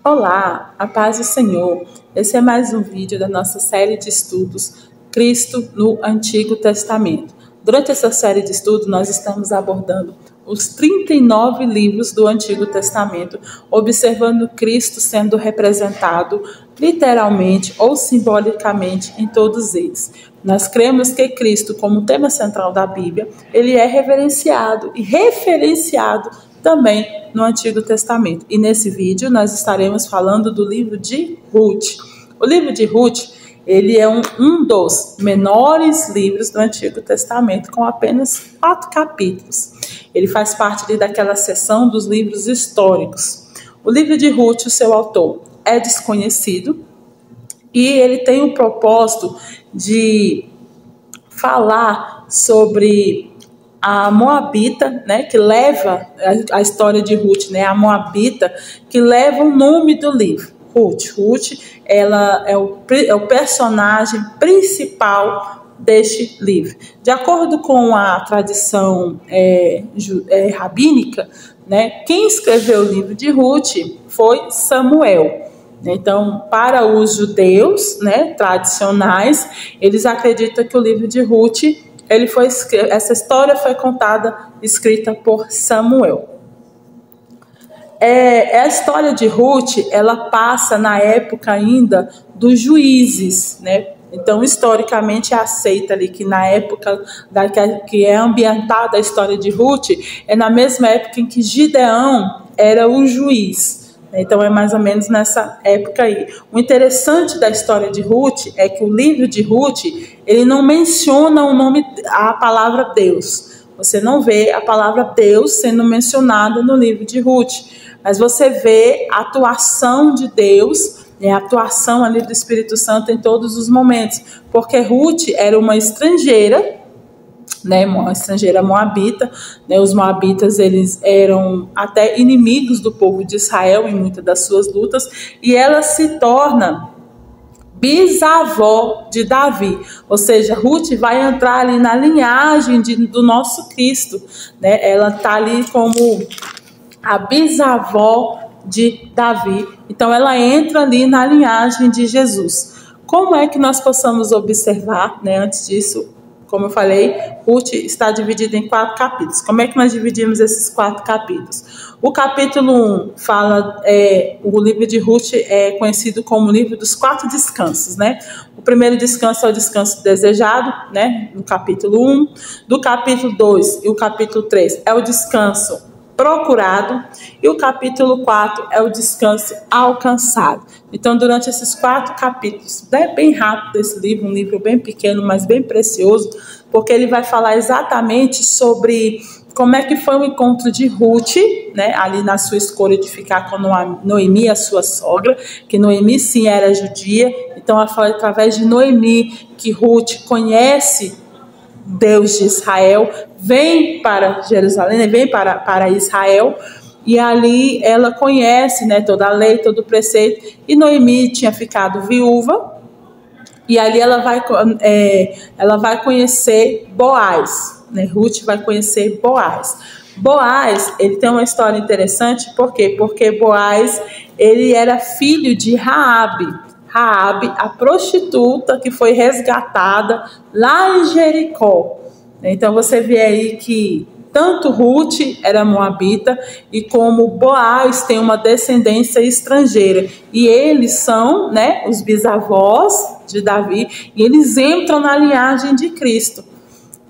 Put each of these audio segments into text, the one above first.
Olá, a paz do Senhor. Esse é mais um vídeo da nossa série de estudos Cristo no Antigo Testamento. Durante essa série de estudos, nós estamos abordando os 39 livros do Antigo Testamento, observando Cristo sendo representado literalmente ou simbolicamente em todos eles. Nós cremos que Cristo, como tema central da Bíblia, ele é reverenciado e referenciado também no Antigo Testamento. E nesse vídeo nós estaremos falando do livro de Ruth. O livro de Ruth, ele é um dos menores livros do Antigo Testamento, com apenas 4 capítulos. Ele faz parte daquela seção dos livros históricos. O livro de Ruth, o seu autor, é desconhecido e ele tem o propósito de falar sobre a Moabita, né, que leva a história de Ruth, né, a Moabita, que leva o nome do livro, Ruth. Ruth, ela é o personagem principal deste livro. De acordo com a tradição rabínica, né, quem escreveu o livro de Ruth foi Samuel. Então, para os judeus, né, tradicionais, eles acreditam que o livro de Ruth, essa história foi escrita por Samuel. A história de Ruth, ela passa na época ainda dos juízes, né? Então, historicamente, é aceita ali que na época que é ambientada a história de Ruth, é na mesma época em que Gideão era o juiz. Então, é mais ou menos nessa época aí. O interessante da história de Ruth é que o livro de Ruth, ele não menciona a palavra Deus. Você não vê a palavra Deus sendo mencionada no livro de Ruth, mas você vê a atuação de Deus, a atuação ali do Espírito Santo em todos os momentos, porque Ruth era uma estrangeira, né, uma estrangeira moabita, né, os moabitas eles eram até inimigos do povo de Israel em muitas das suas lutas, e ela se torna bisavó de Davi, ou seja, Ruth vai entrar ali na linhagem do nosso Cristo, né, ela está ali como a bisavó de Davi, então ela entra ali na linhagem de Jesus. Como é que nós possamos observar, né, antes disso, como eu falei, Ruth está dividida em 4 capítulos. Como é que nós dividimos esses 4 capítulos? O capítulo 1 fala, o livro de Ruth é conhecido como o livro dos 4 descansos, né? O primeiro descanso é o descanso desejado, né? No capítulo 1. Do capítulo 2 e o capítulo 3 é o descanso procurado, e o capítulo 4 é o descanso alcançado. Então, durante esses 4 capítulos, é bem rápido esse livro, um livro bem pequeno, mas bem precioso, porque ele vai falar exatamente sobre como é que foi o encontro de Ruth, né, ali na sua escolha de ficar com Noemi, a sua sogra, que Noemi sim era judia, então ela fala através de Noemi que Ruth conhece Deus de Israel, vem para Jerusalém, vem para Israel, e ali ela conhece, né, toda a lei, todo o preceito, e Noemi tinha ficado viúva, e ali ela vai conhecer Boaz, né, Ruth vai conhecer Boaz. Boaz, ele tem uma história interessante, por quê? Porque Boaz, ele era filho de Raabe, a prostituta que foi resgatada lá em Jericó. Então você vê aí que tanto Ruth era moabita e como Boaz tem uma descendência estrangeira. E eles são, né, os bisavós de Davi, e eles entram na linhagem de Cristo.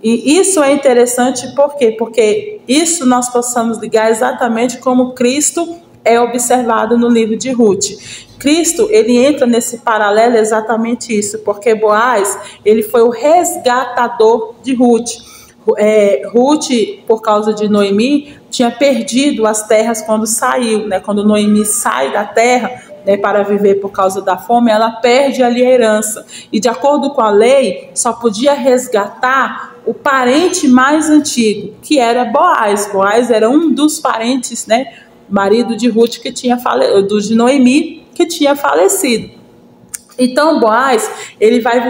E isso é interessante por quê? Porque isso nós possamos ligar exatamente como Cristo é observado no livro de Ruth. Cristo, ele entra nesse paralelo exatamente isso, porque Boaz, ele foi o resgatador de Ruth. Ruth, por causa de Noemi, tinha perdido as terras quando saiu, né? Quando Noemi sai da terra, né, para viver por causa da fome, ela perde ali a herança. E de acordo com a lei, só podia resgatar o parente mais antigo, que era Boaz. Boaz era um dos parentes, né, marido de Ruth que tinha de Noemi, que tinha falecido. Então Boaz, ele vai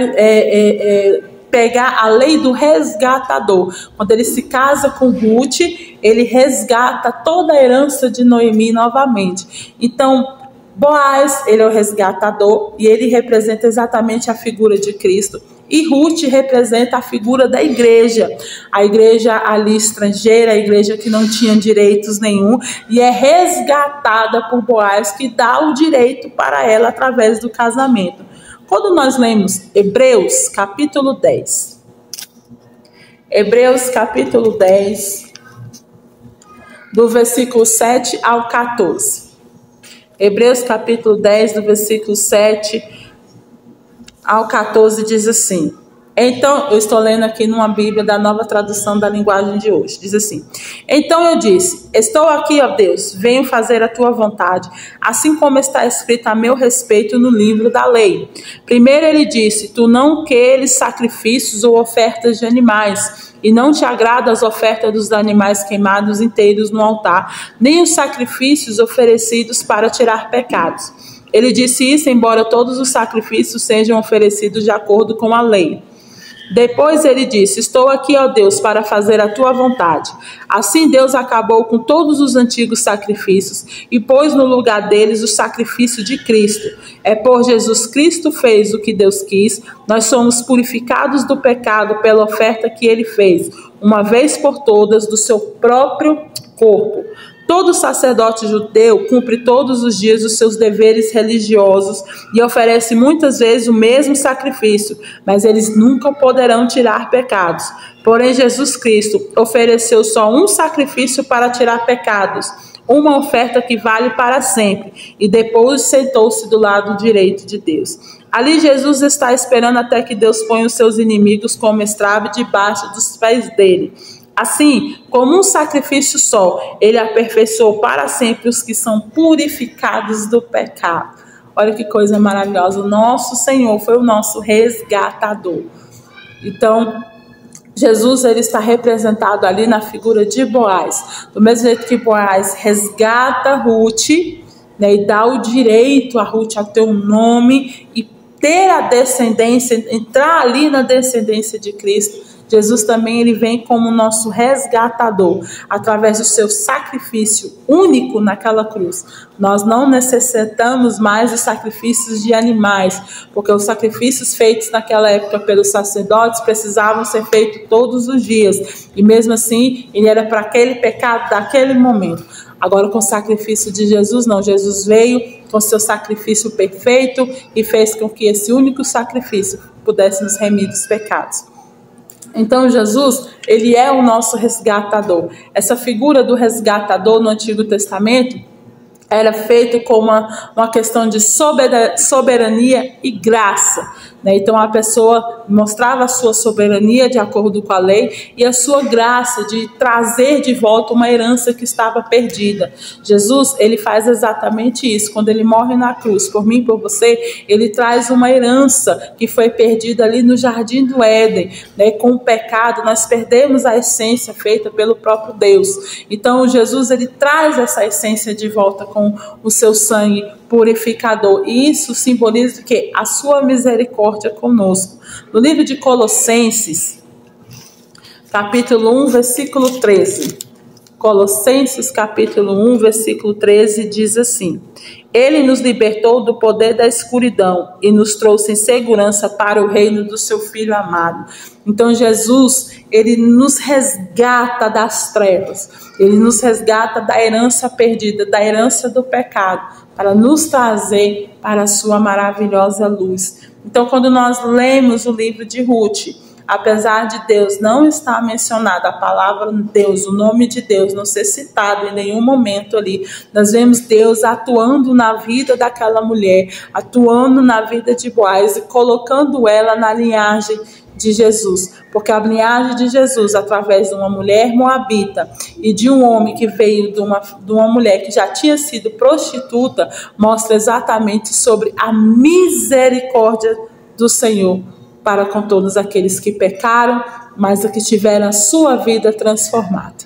pegar a lei do resgatador. Quando ele se casa com Ruth, ele resgata toda a herança de Noemi novamente. Então Boaz, ele é o resgatador e ele representa exatamente a figura de Cristo. E Ruth representa a figura da igreja, a igreja ali estrangeira, a igreja que não tinha direitos nenhum, e é resgatada por Boaz, que dá o direito para ela através do casamento. Quando nós lemos Hebreus capítulo 10, Hebreus capítulo 10, do versículo 7 ao 14. Hebreus capítulo 10, do versículo 7 ao 14 diz assim. Então, eu estou lendo aqui numa Bíblia da Nova Tradução da Linguagem de hoje. Diz assim: Então eu disse, estou aqui, ó Deus, venho fazer a tua vontade, assim como está escrito a meu respeito no livro da lei. Primeiro ele disse, tu não queres sacrifícios ou ofertas de animais, e não te agrada as ofertas dos animais queimados inteiros no altar, nem os sacrifícios oferecidos para tirar pecados. Ele disse isso, embora todos os sacrifícios sejam oferecidos de acordo com a lei. Depois ele disse, estou aqui, ó Deus, para fazer a tua vontade. Assim Deus acabou com todos os antigos sacrifícios e pôs no lugar deles o sacrifício de Cristo. É por Jesus Cristo fez o que Deus quis. Nós somos purificados do pecado pela oferta que ele fez, uma vez por todas, do seu próprio corpo. Todo sacerdote judeu cumpre todos os dias os seus deveres religiosos e oferece muitas vezes o mesmo sacrifício, mas eles nunca poderão tirar pecados. Porém, Jesus Cristo ofereceu só um sacrifício para tirar pecados, uma oferta que vale para sempre, e depois sentou-se do lado direito de Deus. Ali Jesus está esperando até que Deus ponha os seus inimigos como estrave debaixo dos pés dele. Assim, como um sacrifício só, ele aperfeiçoou para sempre os que são purificados do pecado. Olha que coisa maravilhosa. O nosso Senhor foi o nosso resgatador. Então, Jesus ele está representado ali na figura de Boaz. Do mesmo jeito que Boaz resgata Ruth, né, e dá o direito a Ruth a ter um nome e ter a descendência, entrar ali na descendência de Cristo. Jesus também ele vem como nosso resgatador, através do seu sacrifício único naquela cruz. Nós não necessitamos mais de sacrifícios de animais, porque os sacrifícios feitos naquela época pelos sacerdotes precisavam ser feitos todos os dias. E mesmo assim, ele era para aquele pecado daquele momento. Agora com o sacrifício de Jesus, não. Jesus veio com seu sacrifício perfeito e fez com que esse único sacrifício pudesse nos remir dos pecados. Então Jesus, ele é o nosso resgatador. Essa figura do resgatador no Antigo Testamento era feito com uma questão de soberania e graça, né? Então a pessoa mostrava a sua soberania de acordo com a lei e a sua graça de trazer de volta uma herança que estava perdida. Jesus, ele faz exatamente isso. Quando ele morre na cruz, por mim e por você, ele traz uma herança que foi perdida ali no Jardim do Éden, né? Com o pecado, nós perdemos a essência feita pelo próprio Deus. Então Jesus, ele traz essa essência de volta com o seu sangue purificador. E isso simboliza o quê? A sua misericórdia conosco. No livro de Colossenses, capítulo 1, versículo 13. Colossenses, capítulo 1, versículo 13, diz assim: Ele nos libertou do poder da escuridão e nos trouxe em segurança para o reino do seu Filho amado. Então Jesus, ele nos resgata das trevas, ele nos resgata da herança perdida, da herança do pecado, para nos trazer para a sua maravilhosa luz. Então quando nós lemos o livro de Ruth, apesar de Deus não estar mencionado, a palavra Deus, o nome de Deus não ser citado em nenhum momento ali, nós vemos Deus atuando na vida daquela mulher, atuando na vida de Boaz e colocando ela na linhagem de Jesus, porque a linhagem de Jesus, através de uma mulher moabita e de um homem que veio de uma mulher que já tinha sido prostituta, mostra exatamente sobre a misericórdia do Senhor para com todos aqueles que pecaram, mas que tiveram a sua vida transformada.